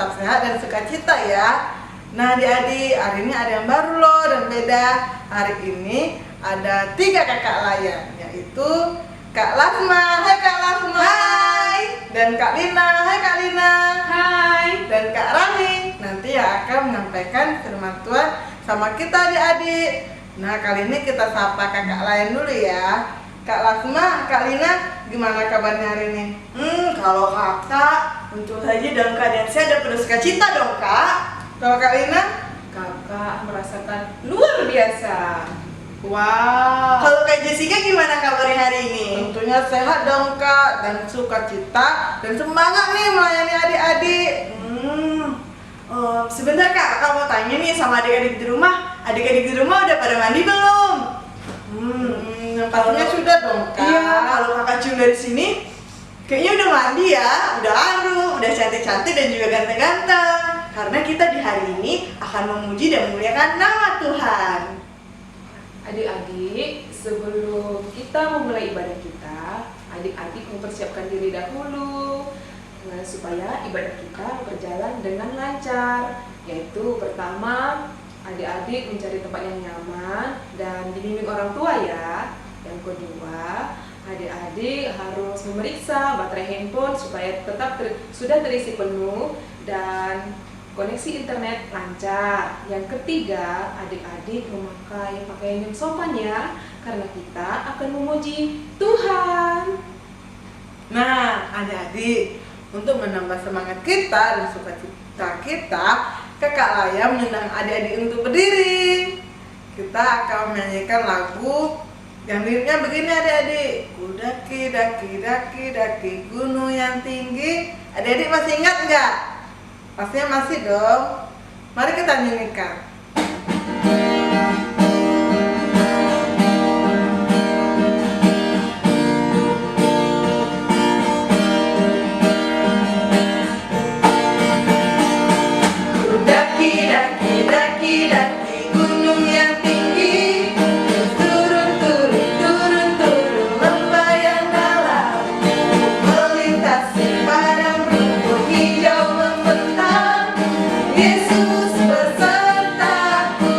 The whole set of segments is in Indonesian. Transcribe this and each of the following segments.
tetap sehat dan sukacita ya. Nah adik-adik, hari ini ada yang baru loh dan beda. Hari ini ada 3 kakak layan, yaitu Kak Lasma. Hai Kak Lasma. Hai. Dan Kak Lina. Hai Kak Lina. Hai. Dan Kak Rani. Nanti yang akan menyampaikan firman Tuhan sama kita adik-adik. Nah kali ini kita sapa kakak lain dulu ya. Kak Lasma, Kak Lina, gimana kabarnya hari ini? Kalau kakak untung saja dalam keadaan sehat dan penuh sukacita dong kak. Kalau Kak Lina? Kakak merasakan luar biasa. Wow. Kalau Kak Jessica gimana kabarnya hari ini? Tentunya sehat dong Kak, dan sukacita dan semangat nih melayani adik-adik. Sebentar kak, kakak mau tanya nih sama adik-adik di rumah. Adik-adik di rumah udah pada mandi belum? Yang pastinya sudah dong Kak. Iya, kalau kakak cium dari sini kayaknya udah mandi ya, udah harum, udah cantik-cantik dan juga ganteng-ganteng. Karena kita di hari ini akan memuji dan memuliakan nama Tuhan. Adik-adik, sebelum kita memulai ibadah kita, adik-adik mempersiapkan diri dahulu supaya ibadah kita berjalan dengan lancar. Yaitu pertama, adik-adik mencari tempat yang nyaman dan dibimbing orang tua ya. Yang kedua, adik-adik harus memeriksa baterai handphone supaya tetap sudah terisi penuh dan koneksi internet lancar. Yang ketiga, adik-adik memakai pakaian yang sopan ya, karena kita akan memuji Tuhan. Nah adik-adik, untuk menambah semangat kita dan sukacita kita, kakak Laya mengundang adik-adik untuk berdiri. Kita akan menyanyikan lagu yang liriknya begini adik-adik. Kudaki daki daki daki gunung yang tinggi. Adik-adik masih ingat nggak? Pastinya masih dong. Mari kita nyanyikan. Kudaki daki daki daki gunung yang tinggi. Turun turun turun turun lembah yang dalam. Melintasi padang rumput hijau membentang. Yesus besertaku.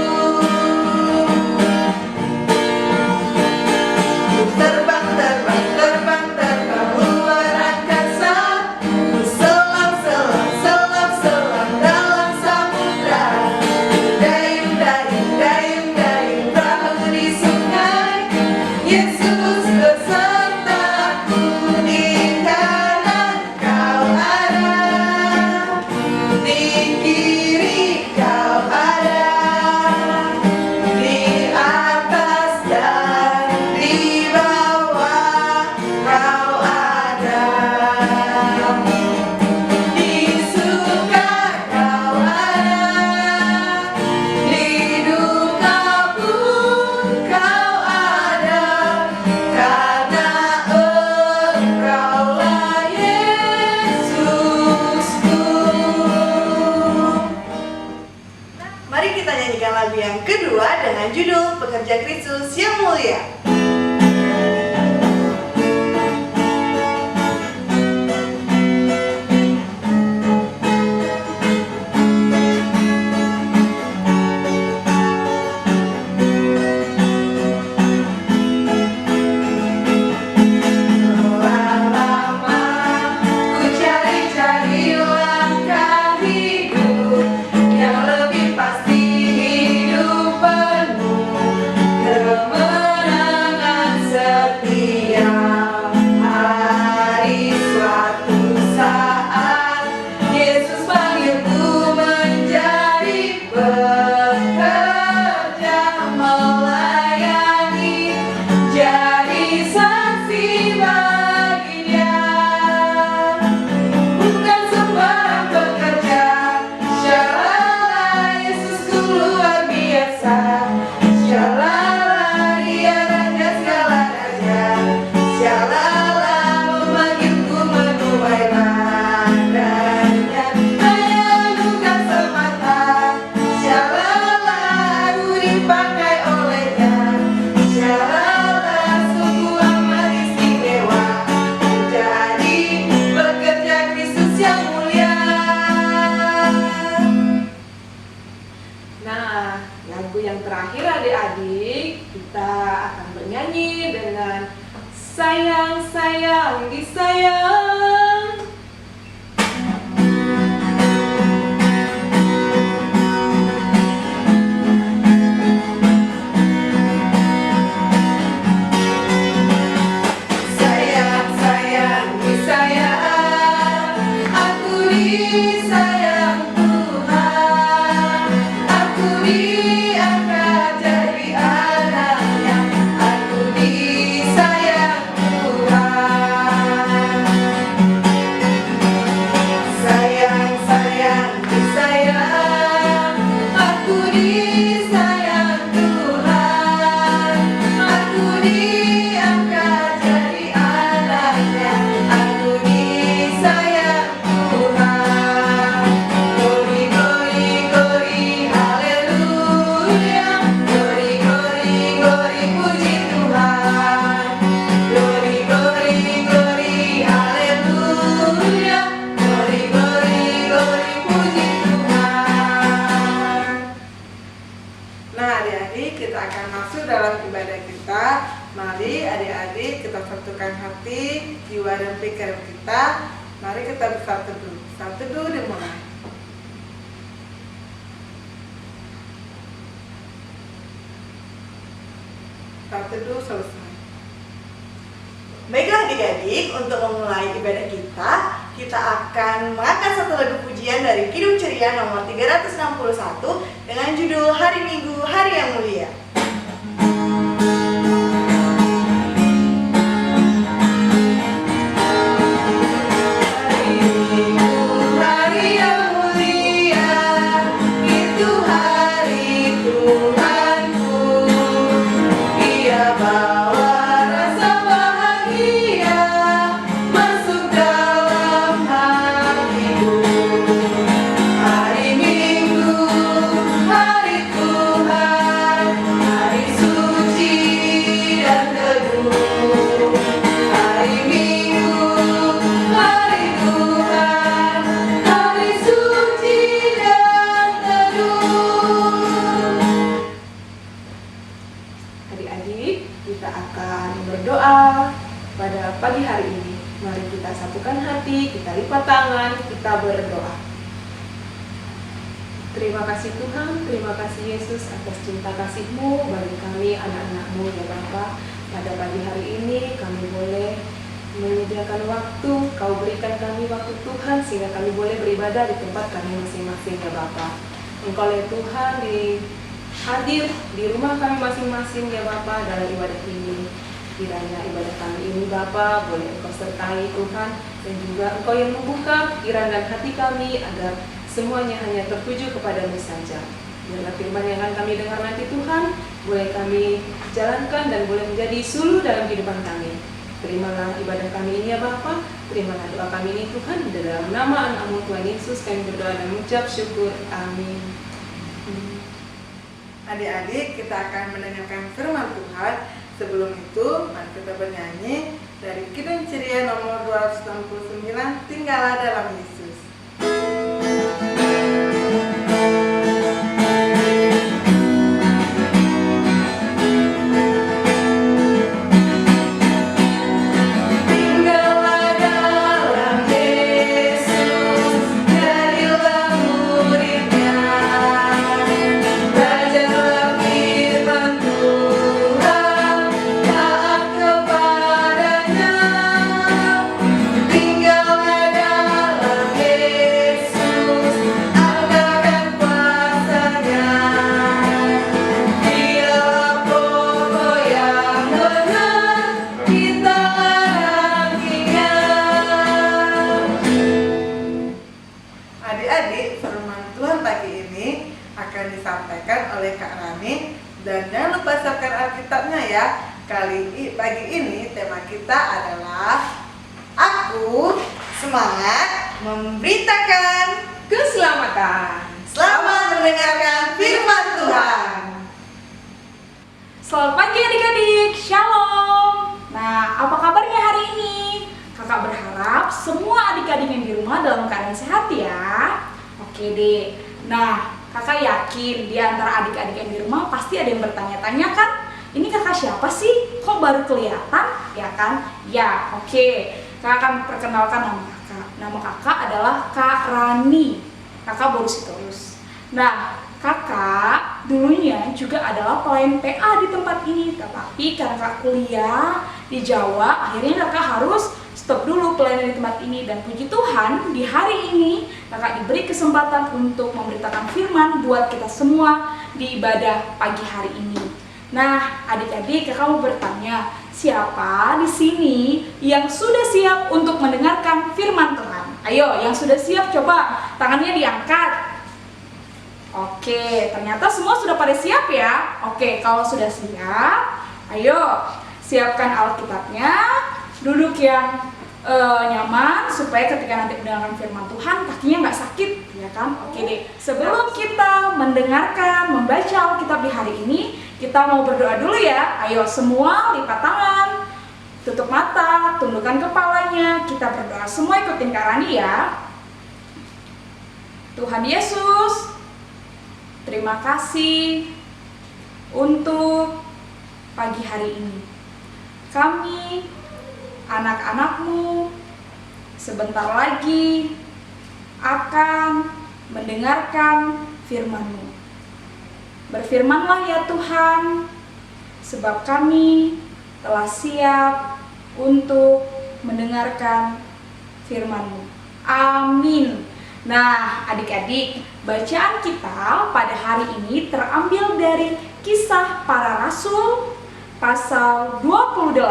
Terbang terbang terbang terbang luar angkasa. Selam selam selam selam dalam samudra. Dayung dayung dayung dayung perahu di sungai. Yesus besertaku. Di kanan kau ada, di kiri kau ada, di atas dan di bawah kau ada. Di suka kau ada, di duka pun kau ada, karena Engkaulah Yesusku. Mari kita nyanyikan lagu yang kedua dengan judul Pekerja Kristus yang Mulia. Lama-lama ku cari-cari langkah hidup yang lebih pasti, hidup penuh kemenangan. disayang, sayang, disayang. Sayang, sayang, disayang, aku disayang Tuhan, aku diangkat jadi anaknya, aku disayang Tuhan. Sayang, sayang, disayang, aku disayang Tuhan, aku diangkat jadi anaknya, aku disayang Tuhan. Glory, glory, glory, haleluya. Glory, glory, glory, puji Tuhan. Glory, glory, glory, haleluya. Glory, glory, glory, puji Tuhan. Nah, adik-adik, kita akan masuk dalam ibadah kita. Mari adik-adik kita satukan hati, jiwa dan pikiran kita. Mari kita bersatu dulu. Satu dulu dimulai. Satu dulu selesai. Baiklah adik-adik, untuk memulai ibadah kita akan mengangkat satu lagu pujian dari Kidung Ceria nomor 361 dengan judul Hari Minggu, Hari yang Mulia. Hari Minggu, hari yang mulia, itu hari Tuhanku. Dia bawa rasa bahagia masuk dalam hatiku. Hari Minggu, hari Tuhan, hari suci dan teduh. Hari Minggu, hari Tuhan, hari suci dan teduh. Adik-adik, kita akan berdoa pada pagi hari ini. Mari kita satukan hati, kita lipat tangan, kita berdoa. Terima kasih Tuhan, terima kasih Yesus atas cinta kasih-Mu bagi kami anak-anak-Mu ya Bapa. Pada pagi hari ini kami boleh menyediakan waktu, Kau berikan kami waktu Tuhan sehingga kami boleh beribadah di tempat kami masing-masing ya Bapa. Engkau ya Tuhan hadir di rumah kami masing-masing ya Bapa dalam ibadah ini. Kiranya ibadah kami ini Bapa boleh Engkau sertai Tuhan, dan juga Engkau yang membuka pikiran dan hati kami agar semuanya hanya tertuju kepada-Mu saja. Biarlah firman yang akan kami dengar nanti Tuhan boleh kami jalankan dan boleh menjadi suluh dalam kehidupan kami. Terimalah ibadah kami ini ya Bapa, terimalah doa kami ini Tuhan, di dalam nama anak-Mu Tuhan Yesus kami berdoa dan mengucap syukur. Amin. Adik-adik, kita akan mendengarkan firman Tuhan. Sebelum itu, mari kita bernyanyi dari Kidung Ceria nomor 269, Tinggallah dalam Yesus. Tinggallah dalam Yesus, jadilah murid-Nya. Belajarlah firman Tuhan, taat kepadanya. Tinggallah dalam Yesus, anggarkan kuasa-Nya. Dialah pokok yang benar, kita rantingnya. Adik-adik, firman Tuhan pagi ini akan disampaikan oleh Kak Rani. Dan jangan lupa siapkan Alkitabnya ya. Pagi ini tema kita adalah Aku Semangat memberitakan. Keselamatan. Selamat mendengarkan firman Tuhan. Selamat pagi adik-adik, Shalom. Nah, apa kabarnya hari ini? Kakak berharap semua adik-adik yang di rumah dalam keadaan sehat ya. Oke deh. Nah, kakak yakin di antara adik-adik yang di rumah pasti ada yang bertanya-tanya kan? ini kakak siapa sih? Kok baru kelihatan? Ya kan? Ya, oke. Kakak akan perkenalkan nama kakak. Nama kakak adalah Kak Rani. Kakak baru terus. Nah, kakak dulunya juga adalah pelayan PA di tempat ini. Tetapi karena kakak kuliah di Jawa, akhirnya kakak harus stop dulu pelayanan di tempat ini. Dan puji Tuhan, di hari ini kakak diberi kesempatan untuk memberitakan firman buat kita semua di ibadah pagi hari ini. Nah, adik-adik, kakak mau bertanya, siapa di sini yang sudah siap untuk mendengarkan firman Tuhan? Ayo, yang sudah siap coba tangannya diangkat. Oke, ternyata semua sudah pada siap ya. Oke, kalau sudah siap, ayo siapkan Alkitabnya, duduk yang nyaman supaya ketika nanti mendengarkan firman Tuhan kakinya nggak sakit, ya kan? Oke deh. Sebelum kita mendengarkan, membaca Alkitab di hari ini, kita mau berdoa dulu ya. Ayo semua lipat tangan, tutup mata, tundukkan kepalanya. Kita berdoa semua, ikutin Kak Rani ya. Tuhan Yesus, terima kasih untuk pagi hari ini. Kami, anak-anakmu, sebentar lagi akan mendengarkan firman-Mu. Berfirmanlah ya Tuhan, sebab kami telah siap untuk mendengarkan firman-Mu. Amin. Nah, adik-adik, bacaan kita pada hari ini terambil dari Kisah Para Rasul pasal 28,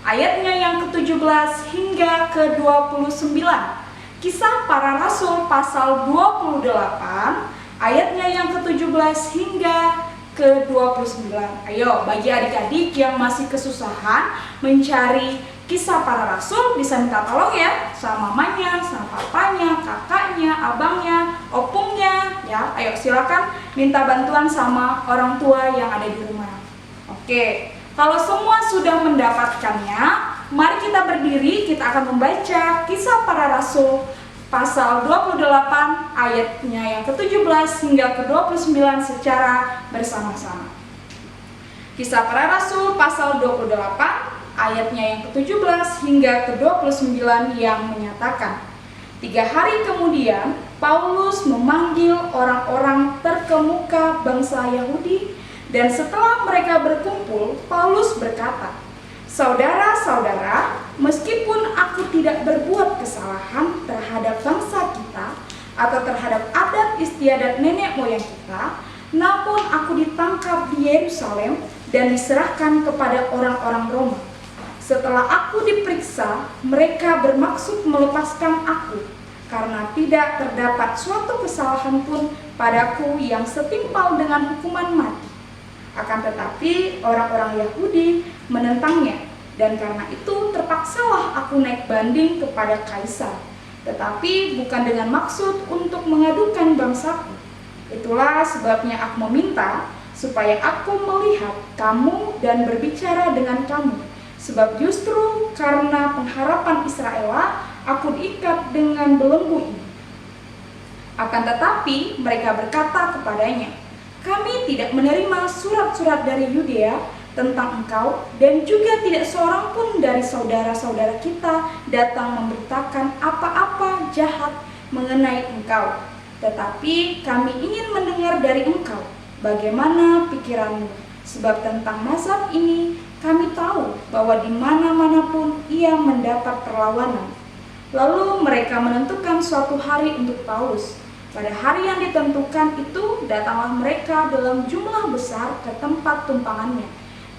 ayatnya yang ke-17 hingga ke-29. Kisah Para Rasul pasal 28, ayatnya yang ke-17 hingga ke-29. Ayo, bagi adik-adik yang masih kesusahan mencari Kisah Para Rasul, bisa minta tolong ya sama mamanya, sama papanya, kakaknya, abangnya, opungnya ya. Ayo silakan minta bantuan sama orang tua yang ada di rumah. Oke, kalau semua sudah mendapatkannya, mari kita berdiri, kita akan membaca Kisah Para Rasul pasal 28 ayatnya yang ke-17 hingga ke-29 secara bersama-sama. Kisah Para Rasul pasal 28 ayatnya yang ke-17 hingga ke-29 yang menyatakan, 3 hari kemudian Paulus memanggil orang-orang terkemuka bangsa Yahudi, dan setelah mereka berkumpul, Paulus berkata, "Saudara-saudara, meskipun aku tidak berbuat kesalahan terhadap bangsa kita atau terhadap adat istiadat nenek moyang kita, namun aku ditangkap di Yerusalem dan diserahkan kepada orang-orang Roma. Setelah aku diperiksa, mereka bermaksud melepaskan aku, karena tidak terdapat suatu kesalahan pun padaku yang setimpal dengan hukuman mati. Akan tetapi orang-orang Yahudi menentangnya, dan karena itu terpaksalah aku naik banding kepada Kaisar, tetapi bukan dengan maksud untuk mengadukan bangsaku. Itulah sebabnya aku meminta supaya aku melihat kamu dan berbicara dengan kamu. Sebab justru karena pengharapan Israel aku diikat dengan belenggu ini." Akan tetapi mereka berkata kepadanya, "Kami tidak menerima surat-surat dari Yudea tentang engkau, dan juga tidak seorang pun dari saudara-saudara kita datang memberitakan apa-apa jahat mengenai engkau. Tetapi kami ingin mendengar dari engkau bagaimana pikiranmu, sebab tentang mazhab ini kami tahu bahwa di mana-mana pun ia mendapat perlawanan." Lalu mereka menentukan suatu hari untuk Paulus. Pada hari yang ditentukan itu, datanglah mereka dalam jumlah besar ke tempat tumpangannya.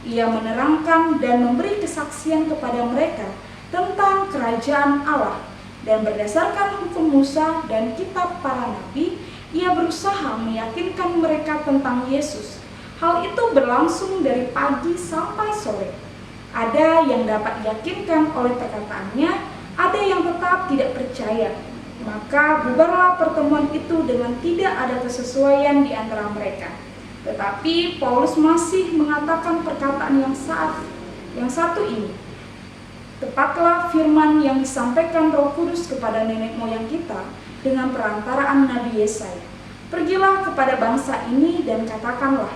Ia menerangkan dan memberi kesaksian kepada mereka tentang kerajaan Allah. Dan berdasarkan hukum Musa dan kitab para nabi, ia berusaha meyakinkan mereka tentang Yesus. Hal itu berlangsung dari pagi sampai sore. Ada yang dapat diyakinkan oleh perkataannya, ada yang tetap tidak percaya. Maka bubarlah pertemuan itu dengan tidak ada kesesuaian di antara mereka. Tetapi Paulus masih mengatakan perkataan yang satu ini. Tepatlah firman yang disampaikan Roh Kudus kepada nenek moyang kita dengan perantaraan Nabi Yesaya. "Pergilah kepada bangsa ini dan katakanlah,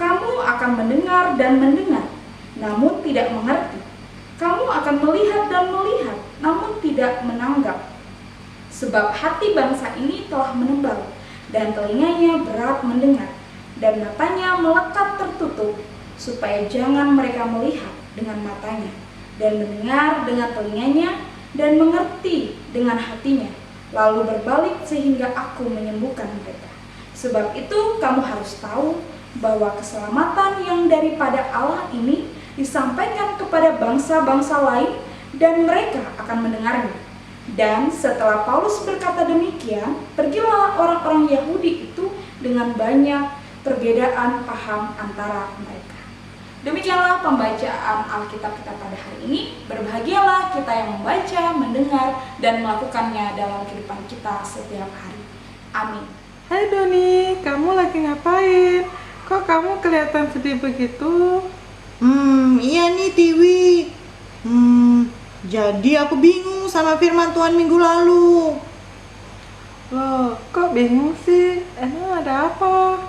Kamu akan mendengar dan mendengar, namun tidak mengerti. Kamu akan melihat dan melihat, namun tidak menanggap. Sebab hati bangsa ini telah menebal, dan telinganya berat mendengar, dan matanya melekat tertutup, supaya jangan mereka melihat dengan matanya, dan mendengar dengan telinganya, dan mengerti dengan hatinya, lalu berbalik sehingga aku menyembuhkan mereka. Sebab itu kamu harus tahu bahwa keselamatan yang daripada Allah ini disampaikan kepada bangsa-bangsa lain, dan mereka akan mendengarnya. Dan setelah Paulus berkata demikian, pergilah orang-orang Yahudi itu dengan banyak perbedaan paham antara mereka. Demikianlah pembacaan Alkitab kita pada hari ini. Berbahagialah kita yang membaca, mendengar, dan melakukannya dalam kehidupan kita setiap hari. Amin. Hai Doni, kamu lagi ngapain? Kok kamu kelihatan sedih begitu? Iya nih Tiwi. Jadi aku bingung sama firman Tuhan minggu lalu. Loh, kok bingung sih? Emang ada apa?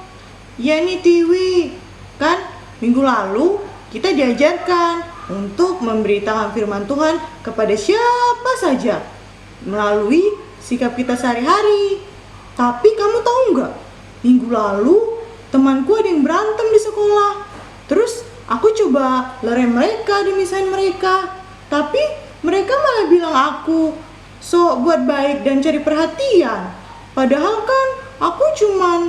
Ya nih Tiwi, kan minggu lalu kita diajarkan untuk memberitakan firman Tuhan kepada siapa saja melalui sikap kita sehari-hari. Tapi kamu tahu nggak? Minggu lalu temanku ada yang berantem di sekolah. Terus aku coba lerem mereka dan misahin mereka. Tapi mereka malah bilang aku sok buat baik dan cari perhatian. Padahal kan aku cuman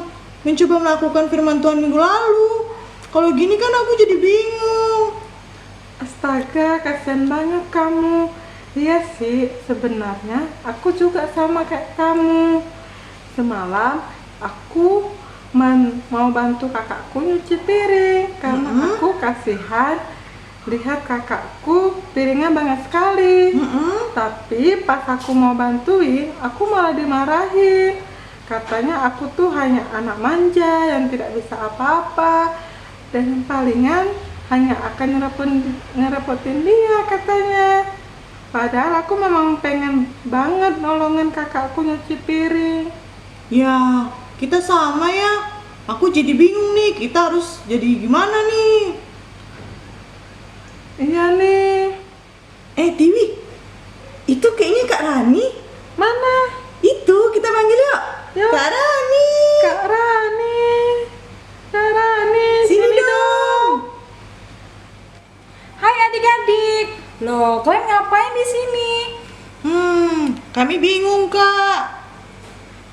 mencoba melakukan firman Tuhan minggu lalu. Kalau gini kan aku jadi bingung. Astaga, kasihan banget kamu. Iya sih, sebenarnya aku juga sama kayak kamu. Semalam aku mau bantu kakakku nyuci piring karena aku kasihan lihat kakakku piringnya banyak sekali. Tapi pas aku mau bantuin, aku malah dimarahin. Katanya aku tuh hanya anak manja yang tidak bisa apa-apa, dan palingan hanya akan ngerepotin dia katanya. Padahal aku memang pengen banget nolongin kakakku nyuci piring. Ya, kita sama ya. Aku jadi bingung nih, kita harus jadi gimana nih? Iya nih. Tiwi, itu kayaknya Kak Rani. Mana? Itu, kita panggil yuk. Yuk. Kak Rani. Kak Rani. Kak Rani, Sini dong. Hai adik-adik. Loh, kalian ngapain di sini? Kami bingung Kak.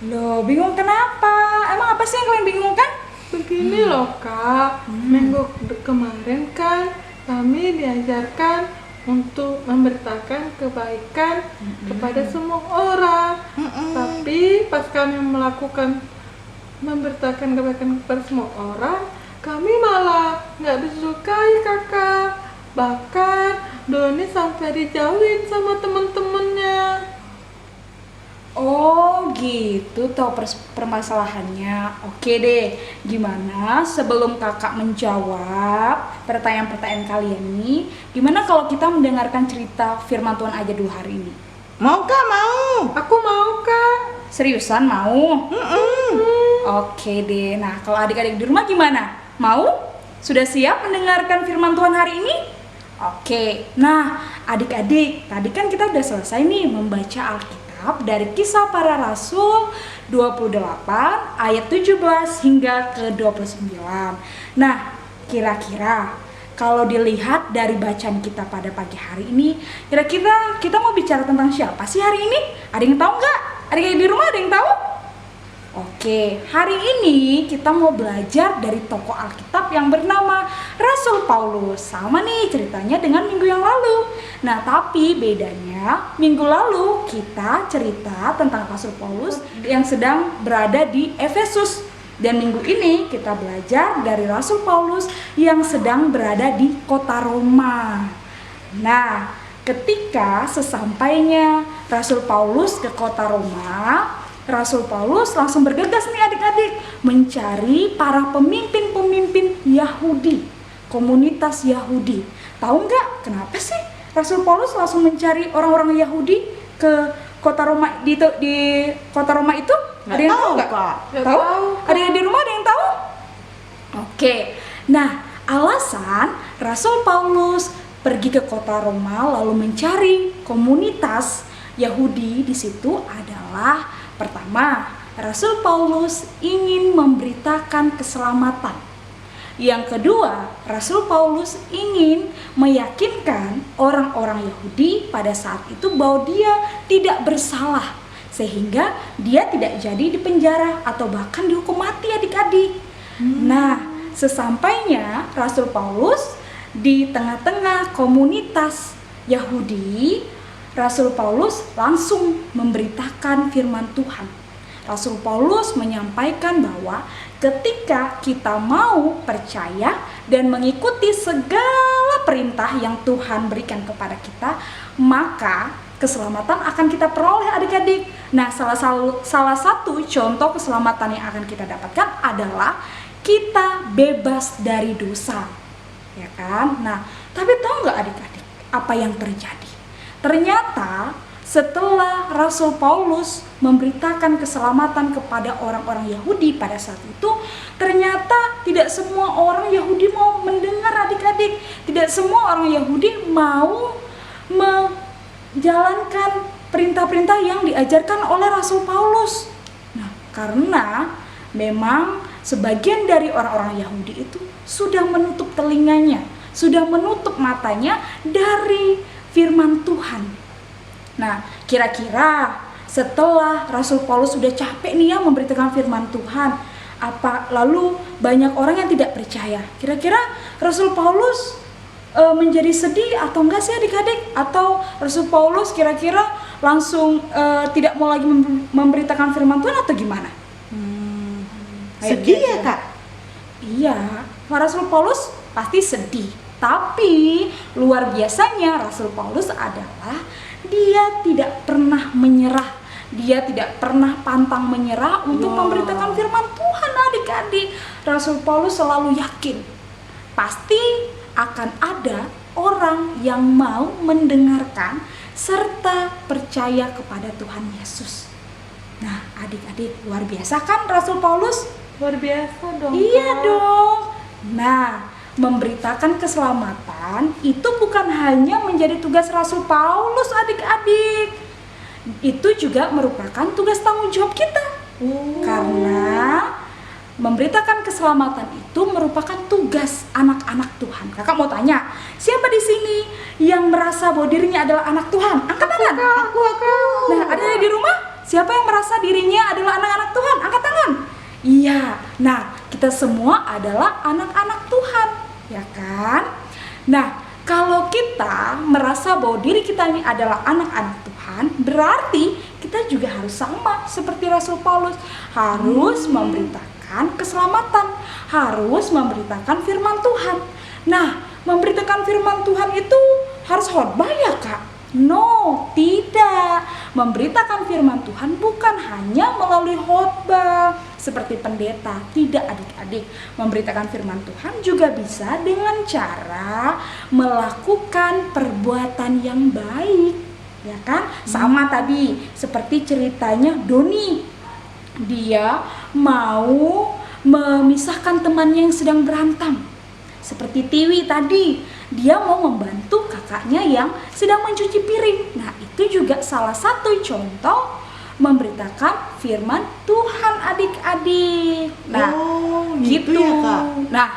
Loh, bingung kenapa? Emang apa sih yang kalian bingungkan? Begini loh Kak, minggu kemarin kan kami diajarkan untuk memberitakan kebaikan kepada semua orang. Tapi pas kami melakukan memberitakan kebaikan kepada semua orang, kami malah nggak disukai Kakak. Bahkan Doni sampai dijauhin sama temen-temennya. Oh gitu toh permasalahannya. Oke deh, gimana sebelum kakak menjawab pertanyaan-pertanyaan kalian nih, gimana kalau kita mendengarkan cerita firman Tuhan aja dulu hari ini? Mau Kak, mau. Aku mau Kak. Seriusan mau? Oke deh, nah kalau adik-adik di rumah gimana? Mau? Sudah siap mendengarkan firman Tuhan hari ini? Oke, nah adik-adik, tadi kan kita udah selesai nih membaca Alkitab dari Kisah Para Rasul 28 ayat 17 hingga ke 29. Nah, kira-kira kalau dilihat dari bacaan kita pada pagi hari ini, kira-kira kita mau bicara tentang siapa sih hari ini? Ada yang tahu nggak? Ada yang di rumah ada yang tahu? Oke, hari ini kita mau belajar dari tokoh Alkitab yang bernama Rasul Paulus. Sama nih ceritanya dengan minggu yang lalu. Nah, tapi bedanya minggu lalu kita cerita tentang Rasul Paulus yang sedang berada di Efesus. Dan minggu ini kita belajar dari Rasul Paulus yang sedang berada di kota Roma. Nah, ketika sesampainya Rasul Paulus ke kota Roma, Rasul Paulus langsung bergegas nih adik-adik mencari para pemimpin-pemimpin Yahudi, komunitas Yahudi. Tahu nggak kenapa sih Rasul Paulus langsung mencari orang-orang Yahudi ke kota Roma di kota Roma itu? Ada yang tahu nggak? Kak. Nggak Tahu? tahu, Kak. Ada yang di rumah ada yang tahu? Oke. Nah, alasan Rasul Paulus pergi ke kota Roma lalu mencari komunitas Yahudi di situ adalah pertama, Rasul Paulus ingin memberitakan keselamatan. Yang kedua, Rasul Paulus ingin meyakinkan orang-orang Yahudi pada saat itu bahwa dia tidak bersalah, sehingga dia tidak jadi dipenjara atau bahkan dihukum mati adik-adik. Nah, sesampainya Rasul Paulus di tengah-tengah komunitas Yahudi, Rasul Paulus langsung memberitakan firman Tuhan. Rasul Paulus menyampaikan bahwa ketika kita mau percaya dan mengikuti segala perintah yang Tuhan berikan kepada kita, maka keselamatan akan kita peroleh adik-adik. Nah, salah satu contoh keselamatan yang akan kita dapatkan adalah kita bebas dari dosa, ya kan? Nah, tapi tahu nggak adik-adik apa yang terjadi? Ternyata setelah Rasul Paulus memberitakan keselamatan kepada orang-orang Yahudi pada saat itu, ternyata tidak semua orang Yahudi mau mendengar adik-adik. Tidak semua orang Yahudi mau menjalankan perintah-perintah yang diajarkan oleh Rasul Paulus. Nah, karena memang sebagian dari orang-orang Yahudi itu sudah menutup telinganya, sudah menutup matanya dari firman Tuhan. Nah, kira-kira setelah Rasul Paulus sudah capek nih ya memberitakan firman Tuhan, lalu banyak orang yang tidak percaya. Kira-kira Rasul Paulus menjadi sedih atau enggak sih adik-adik? Atau Rasul Paulus kira-kira langsung tidak mau lagi memberitakan firman Tuhan atau gimana? Sedih ya Kak? Iya, Rasul Paulus pasti sedih. Tapi luar biasanya Rasul Paulus adalah dia tidak pernah menyerah. Dia tidak pernah pantang menyerah untuk memberitakan firman Tuhan adik-adik. Rasul Paulus selalu yakin pasti akan ada orang yang mau mendengarkan serta percaya kepada Tuhan Yesus. Nah, adik-adik, luar biasa kan Rasul Paulus? Luar biasa dong. Iya dong. Nah, memberitakan keselamatan itu bukan hanya menjadi tugas Rasul Paulus adik-adik. Itu juga merupakan tugas tanggung jawab kita. Karena memberitakan keselamatan itu merupakan tugas anak-anak Tuhan. Kakak mau tanya, siapa di sini yang merasa bahwa dirinya adalah anak Tuhan? Angkat tangan. Aku. Nah, ada di rumah? Siapa yang merasa dirinya adalah anak-anak Tuhan? Angkat tangan. Iya. Nah, kita semua adalah anak-anak Tuhan, ya kan? Nah, kalau kita merasa bahwa diri kita ini adalah anak-anak Tuhan, berarti kita juga harus sama seperti Rasul Paulus, harus memberitakan keselamatan, harus memberitakan firman Tuhan. Nah, memberitakan firman Tuhan itu harus khotbah ya Kak? No, tidak. Memberitakan firman Tuhan bukan hanya melalui khotbah seperti pendeta, tidak adik-adik. Memberitakan firman Tuhan juga bisa dengan cara melakukan perbuatan yang baik, ya kan? Sama tadi seperti ceritanya Doni. Dia mau memisahkan temannya yang sedang berantem. Seperti Tiwi tadi, dia mau membantu kakaknya yang sedang mencuci piring. Nah, itu juga salah satu contoh memberitakan firman Tuhan adik-adik. Nah, gitu ya Kak? Nah,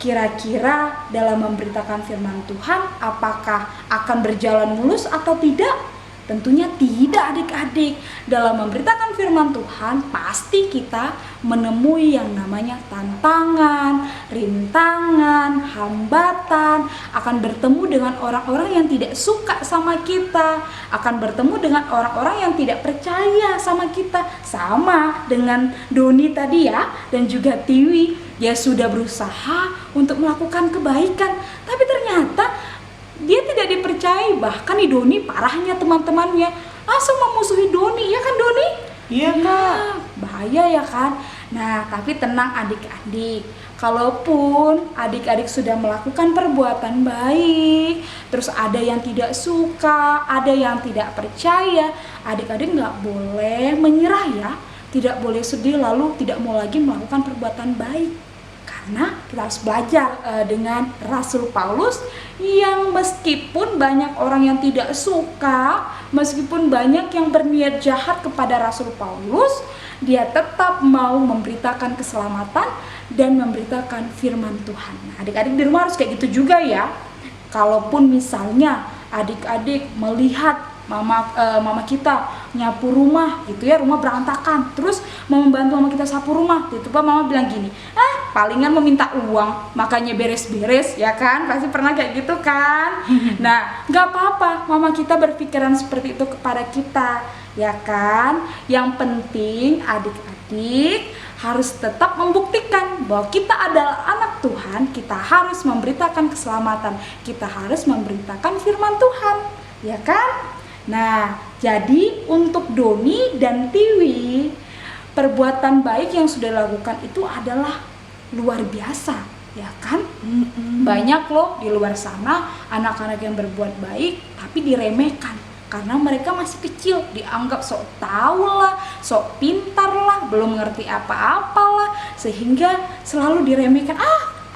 kira-kira dalam memberitakan firman Tuhan apakah akan berjalan mulus atau tidak? Tentunya tidak adik-adik. Dalam memberitakan firman Tuhan pasti kita menemui yang namanya tantangan, rintangan, hambatan, akan bertemu dengan orang-orang yang tidak suka sama kita, akan bertemu dengan orang-orang yang tidak percaya sama kita. Sama dengan Doni tadi ya, dan juga Tiwi, dia sudah berusaha untuk melakukan kebaikan, tapi ternyata dia tidak dipercayai. Bahkan di Doni parahnya teman-temannya langsung memusuhi Doni, ya kan Doni? Iya Kak. Bahaya ya kan? Nah, tapi tenang adik-adik. Kalaupun adik-adik sudah melakukan perbuatan baik, terus ada yang tidak suka, ada yang tidak percaya, adik-adik nggak boleh menyerah ya. Tidak boleh sedih lalu tidak mau lagi melakukan perbuatan baik. Karena kita harus belajar dengan Rasul Paulus yang meskipun banyak orang yang tidak suka, meskipun banyak yang berniat jahat kepada Rasul Paulus, dia tetap mau memberitakan keselamatan dan memberitakan firman Tuhan. Nah, adik-adik di rumah harus kayak gitu juga ya. Kalaupun misalnya adik-adik melihat mama kita nyapu rumah gitu ya, rumah berantakan, terus mau membantu mama kita sapu rumah, tiba-tiba mama bilang gini, palingan meminta uang makanya beres-beres, ya kan? Pasti pernah kayak gitu kan? Nah, nggak apa-apa mama kita berpikiran seperti itu kepada kita, ya kan? Yang penting adik-adik harus tetap membuktikan bahwa kita adalah anak Tuhan. Kita harus memberitakan keselamatan, kita harus memberitakan firman Tuhan, ya kan? Nah, jadi untuk Doni dan Tiwi, perbuatan baik yang sudah dilakukan itu adalah luar biasa, ya kan? Banyak loh di luar sana anak-anak yang berbuat baik tapi diremehkan karena mereka masih kecil, dianggap sok tahu lah, sok pintar lah, belum ngerti apa-apa lah, sehingga selalu diremehkan.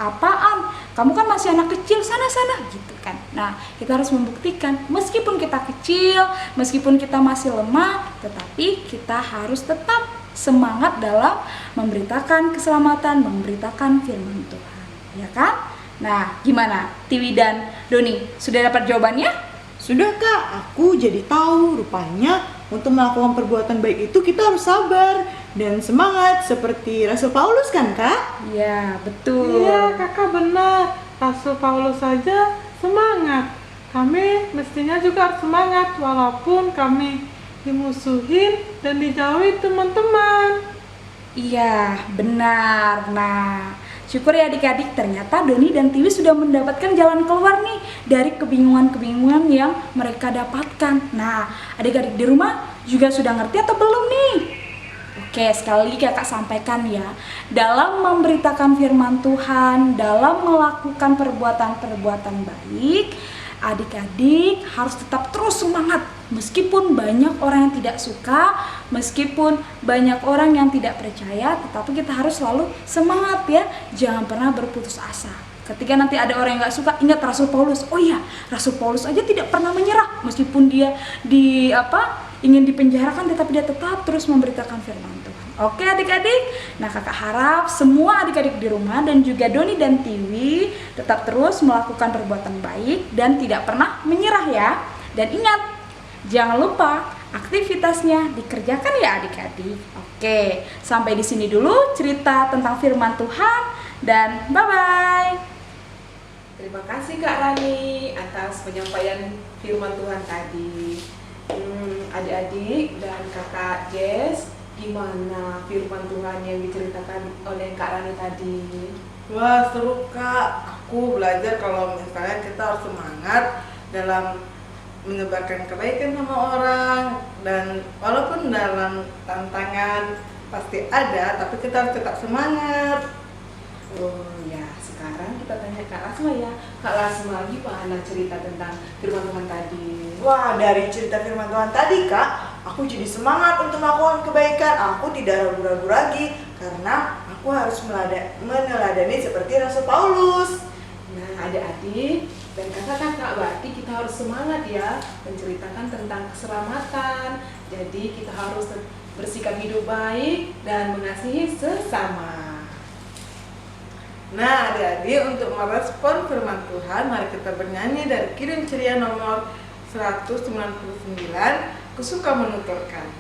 Apaan? Kamu kan masih anak kecil, sana-sana gitu kan. Nah, kita harus membuktikan meskipun kita kecil, meskipun kita masih lemah, tetapi kita harus tetap semangat dalam memberitakan keselamatan, memberitakan firman Tuhan, ya kan? Nah, gimana Tiwi dan Doni? Sudah dapat jawabannya? Sudah Kak, aku jadi tahu rupanya untuk melakukan perbuatan baik itu kita harus sabar dan semangat seperti Rasul Paulus kan Kak? Ya, betul. Iya, kakak benar. Rasul Paulus saja semangat. Kami mestinya juga harus semangat walaupun kami dimusuhin dan dijauhi teman-teman. Iya, benar. Nah, syukur ya adik-adik, ternyata Doni dan Tiwi sudah mendapatkan jalan keluar nih dari kebingungan-kebingungan yang mereka dapatkan. Nah, adik-adik di rumah juga sudah ngerti atau belum nih? Oke, sekali lagi kakak sampaikan ya, dalam memberitakan firman Tuhan, dalam melakukan perbuatan-perbuatan baik, adik-adik harus tetap terus semangat. Meskipun banyak orang yang tidak suka, meskipun banyak orang yang tidak percaya, tetapi kita harus selalu semangat ya. Jangan pernah berputus asa. Ketika nanti ada orang yang gak suka, ingat Rasul Paulus. Oh iya, Rasul Paulus aja tidak pernah menyerah. Meskipun dia ingin dipenjarakan, tetapi dia tetap terus memberitakan firman Tuhan. Oke adik-adik, nah kakak harap semua adik-adik di rumah dan juga Doni dan Tiwi tetap terus melakukan perbuatan baik dan tidak pernah menyerah ya. Dan ingat, jangan lupa aktivitasnya dikerjakan ya adik-adik. Oke, sampai di sini dulu cerita tentang firman Tuhan dan bye-bye. Terima kasih Kak Rani atas penyampaian firman Tuhan tadi. Adik-adik dan Kakak Jess, gimana firman Tuhan yang diceritakan oleh Kak Rani tadi? Wah, seru Kak. Aku belajar kalau misalnya kita harus semangat dalam menyebarkan kebaikan sama orang, dan walaupun dalam tantangan pasti ada, tapi kita harus tetap semangat. Oh ya, sekarang kita tanya Kak Lasma ya. Kak Lasma, gimana cerita tentang firman Tuhan tadi? Wah, dari cerita firman Tuhan tadi Kak, aku jadi semangat untuk melakukan kebaikan. Aku tidak ragu-ragu lagi karena aku harus meneladani seperti Rasul Paulus. Nah, adik-adik dan kakak-kakak, berarti kita harus semangat ya menceritakan tentang keselamatan. Jadi kita harus bersikap hidup baik dan mengasihi sesama. Nah, adik-adik, untuk merespon firman Tuhan, mari kita bernyanyi dari Kirim Ceria nomor 199, Ku Suka Menuturkan.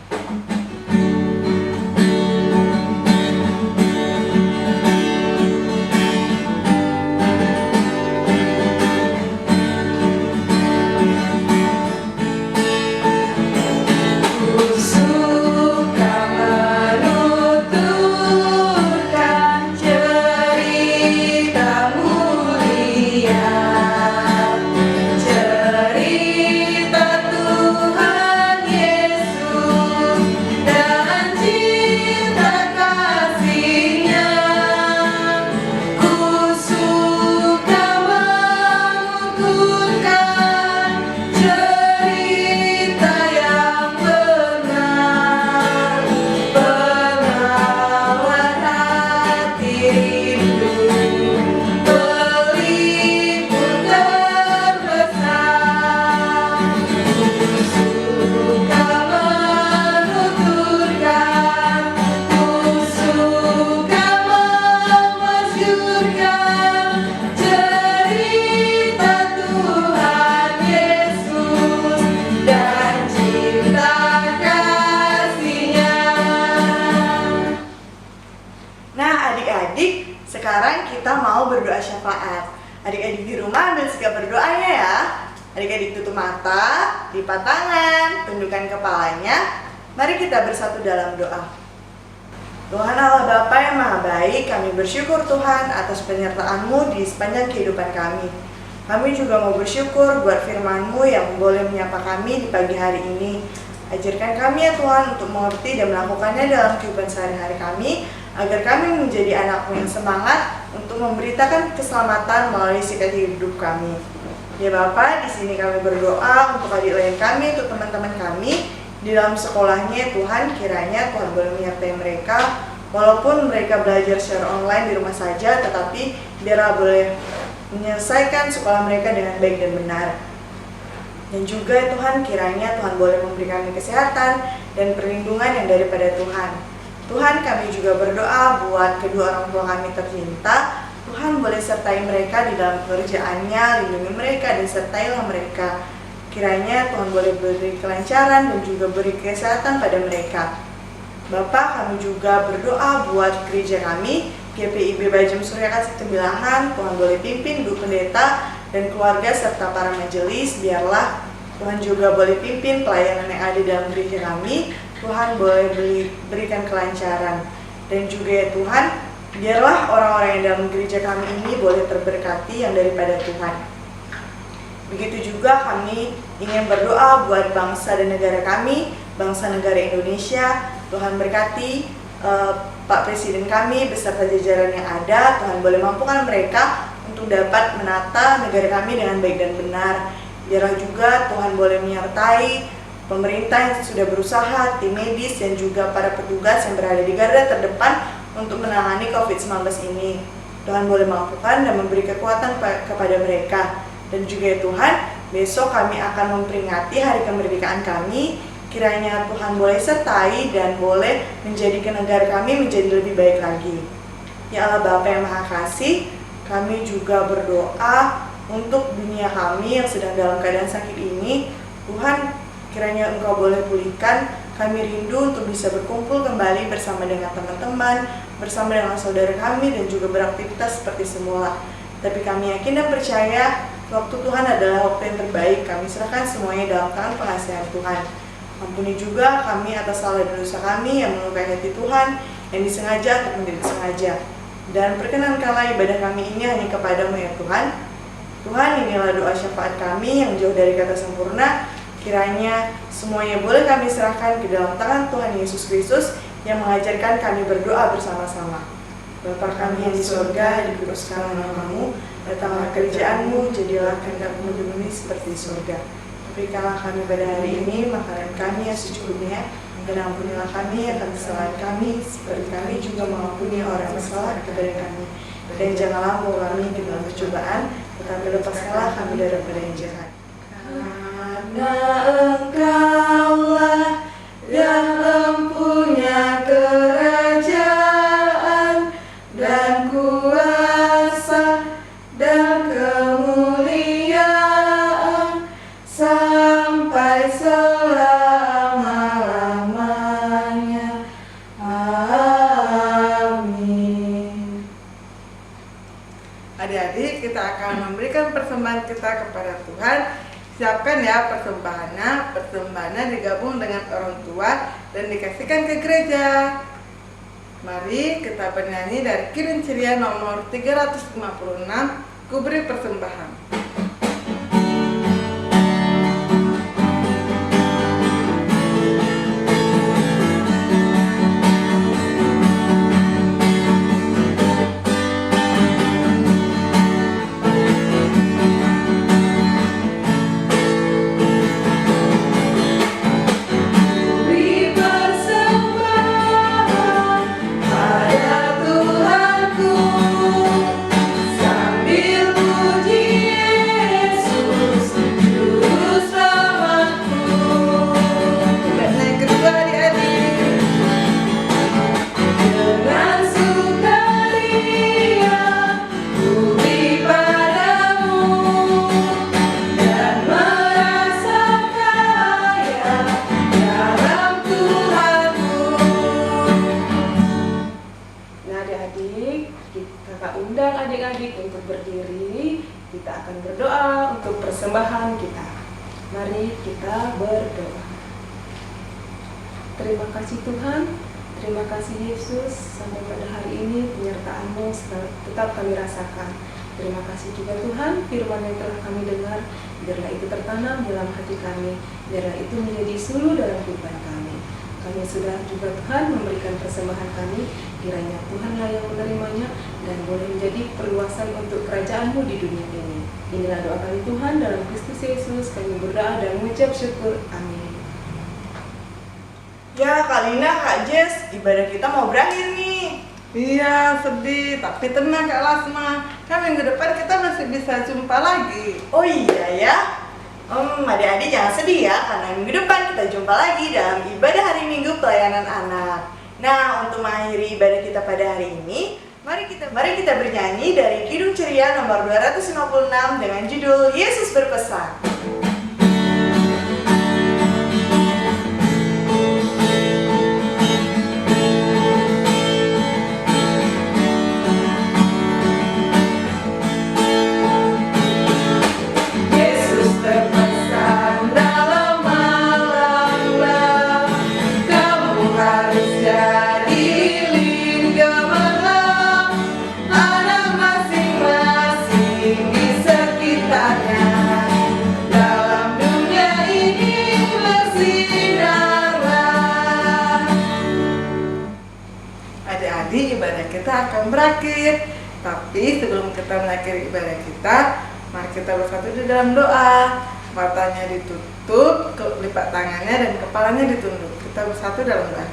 Cerita Tuhan Yesus Adik-adik, sekarang kita mau berdoa syafaat. Adik-adik di rumah ambil sikap berdoanya ya. Adik-adik tutup mata, lipat tangan, tundukkan kepalanya. Mari kita bersatu dalam doa. Tuhan Allah Bapa yang Maha Baik, kami bersyukur Tuhan atas penyertaan-Mu di sepanjang kehidupan kami. Kami juga mau bersyukur buat firman-Mu yang boleh menyapa kami di pagi hari ini. Ajarkan kami ya Tuhan untuk mengerti dan melakukannya dalam kehidupan sehari-hari kami, agar kami menjadi anak-Mu yang semangat untuk memberitakan keselamatan melalui sikap hidup kami. Ya Bapa, di sini kami berdoa untuk adik lain kami, untuk teman-teman kami di dalam sekolahnya. Tuhan, kiranya Tuhan boleh menyertai mereka, walaupun mereka belajar secara online di rumah saja, tetapi biarlah boleh menyelesaikan sekolah mereka dengan baik dan benar. Dan juga Tuhan, kiranya Tuhan boleh memberi kami kesehatan dan perlindungan yang daripada Tuhan. Tuhan, kami juga berdoa buat kedua orang tua kami tercinta. Tuhan boleh sertai mereka di dalam pekerjaannya, lindungi mereka dan sertailah mereka. Kiranya Tuhan boleh beri kelancaran dan juga beri kesehatan pada mereka. Bapak, kami juga berdoa buat gereja kami, GPIB Bajem Surya Kasih Tembilahan. Tuhan boleh pimpin Ibu Pendeta dan keluarga serta para majelis. Biarlah Tuhan juga boleh pimpin pelayanan yang ada dalam gereja kami. Tuhan boleh berikan kelancaran. Dan juga ya Tuhan, biarlah orang-orang yang dalam gereja kami ini boleh terberkati yang daripada Tuhan. Begitu juga kami ingin berdoa buat bangsa dan negara kami, bangsa negara Indonesia. Tuhan berkati Pak Presiden kami beserta jajaran yang ada. Tuhan boleh mampukan mereka untuk dapat menata negara kami dengan baik dan benar. Biarlah juga Tuhan boleh menyertai pemerintah yang sudah berusaha, tim medis dan juga para petugas yang berada di garda terdepan untuk menangani COVID-19 ini. Tuhan boleh mampukan dan memberi kekuatan kepada mereka. Dan juga ya Tuhan, besok kami akan memperingati hari kemerdekaan kami. Kiranya Tuhan boleh sertai dan boleh menjadikan negara kami menjadi lebih baik lagi. Ya Allah Bapa yang Maha Kasih, kami juga berdoa untuk dunia kami yang sedang dalam keadaan sakit ini. Tuhan, kiranya Engkau boleh pulihkan. Kami rindu untuk bisa berkumpul kembali bersama dengan teman-teman, bersama dengan saudara kami dan juga beraktivitas seperti semula. Tapi kami yakin dan percaya waktu Tuhan adalah waktu yang terbaik. Kami serahkan semuanya dalam tangan pengasihan Tuhan. Ampuni juga kami atas salah dan dosa kami yang melukai hati Tuhan, yang disengaja ataupun tidak disengaja. Dan perkenankanlah ibadah kami ini hanya kepadamu ya Tuhan. Tuhan, inilah doa syafaat kami yang jauh dari kata sempurna. Kiranya semuanya boleh kami serahkan ke dalam tangan Tuhan Yesus Kristus yang mengajarkan kami berdoa bersama-sama. Bapa kami yang di surga, dikuduskanlah namamu, datanglah kerjaanmu, jadilah kehendakmu di bumi seperti di surga. Berikanlah kami pada hari ini makanan kami yang secukupnya, dan ampunilah kami akan kesalahan kami, seperti kami juga mengampuni orang yang bersalah kepada kami. Dan janganlah membawa kami ke dalam percobaan, tetapi lepaskanlah kami daripada yang jahat. Karena Engkaulah yang empunya kerajaan dan kuasa dan kemuliaan sampai selama-lamanya. Amin. Adik-adik, kita akan memberikan persembahan kita kepada Tuhan. Siapkan ya persembahannya digabung dengan orang tua dan dikasihkan ke gereja. Mari kita bernyanyi dari Kirin Ceria nomor 356, Ku Beri Persembahan. Sambil pujian Nah, adik-adik, kakak undang adik-adik untuk berdiri. Kita akan berdoa untuk persembahan kita. Mari kita berdoa. Terima kasih Tuhan, terima kasih Yesus, sampai pada hari ini penyertaan-Mu tetap kami rasakan. Terima kasih juga Tuhan, firman yang telah kami dengar, biarlah itu tertanam dalam hati kami, biarlah itu menjadi suluh dalam kehidupan kami. Kami sudah juga Tuhan memberikan persembahan kami, kiranya Tuhanlah yang menerimanya dan boleh menjadi perluasan untuk kerajaan-Mu di dunia ini. Inilah doa kami Tuhan, dalam Kristus Yesus kami berdoa dan mengucap syukur. Amin. Ya, Kak Lina, Kak Jess, ibadah kita mau berakhir nih. Iya, sedih, tapi tenang Kak Lasma, kan minggu depan kita masih bisa jumpa lagi. Oh iya ya. Adik-adik jangan sedih ya, karena minggu depan kita jumpa lagi dalam ibadah hari Minggu pelayanan anak. Nah, untuk mengakhiri ibadah kita pada hari ini, mari kita bernyanyi dari Kidung Ceria nomor 256 dengan judul Yesus Berpesan. Adik-adik, ibadah kita akan berakhir. Tapi sebelum kita mengakhiri ibadah kita, mari kita bersatu di dalam doa. Matanya ditutup, lipat tangannya dan kepalanya ditunduk. Kita bersatu dalam doa.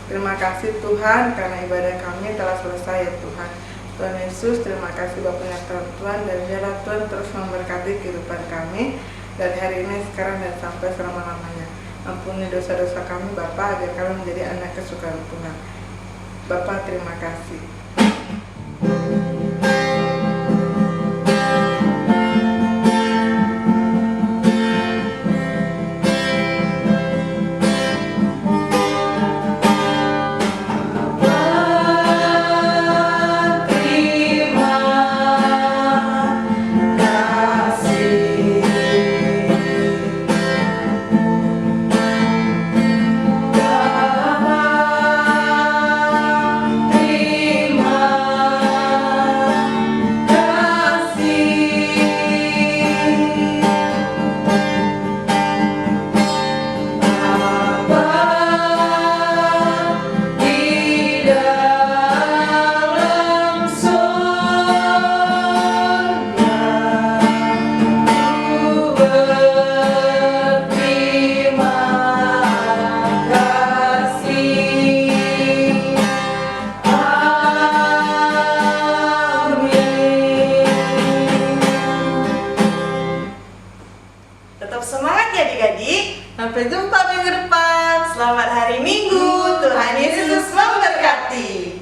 Terima kasih Tuhan karena ibadah kami telah selesai ya Tuhan. Tuhan Yesus, terima kasih Bapa penyertaan Tuhan, dan biarlah Tuhan terus memberkati kehidupan kami dari hari ini, sekarang dan sampai selama-lamanya. Ampuni dosa-dosa kami Bapa, agar kami menjadi anak kesukaan Tuhan. Bapak, terima kasih. Sampai jumpa minggu depan. Selamat hari Minggu. Tuhan Yesus memberkati.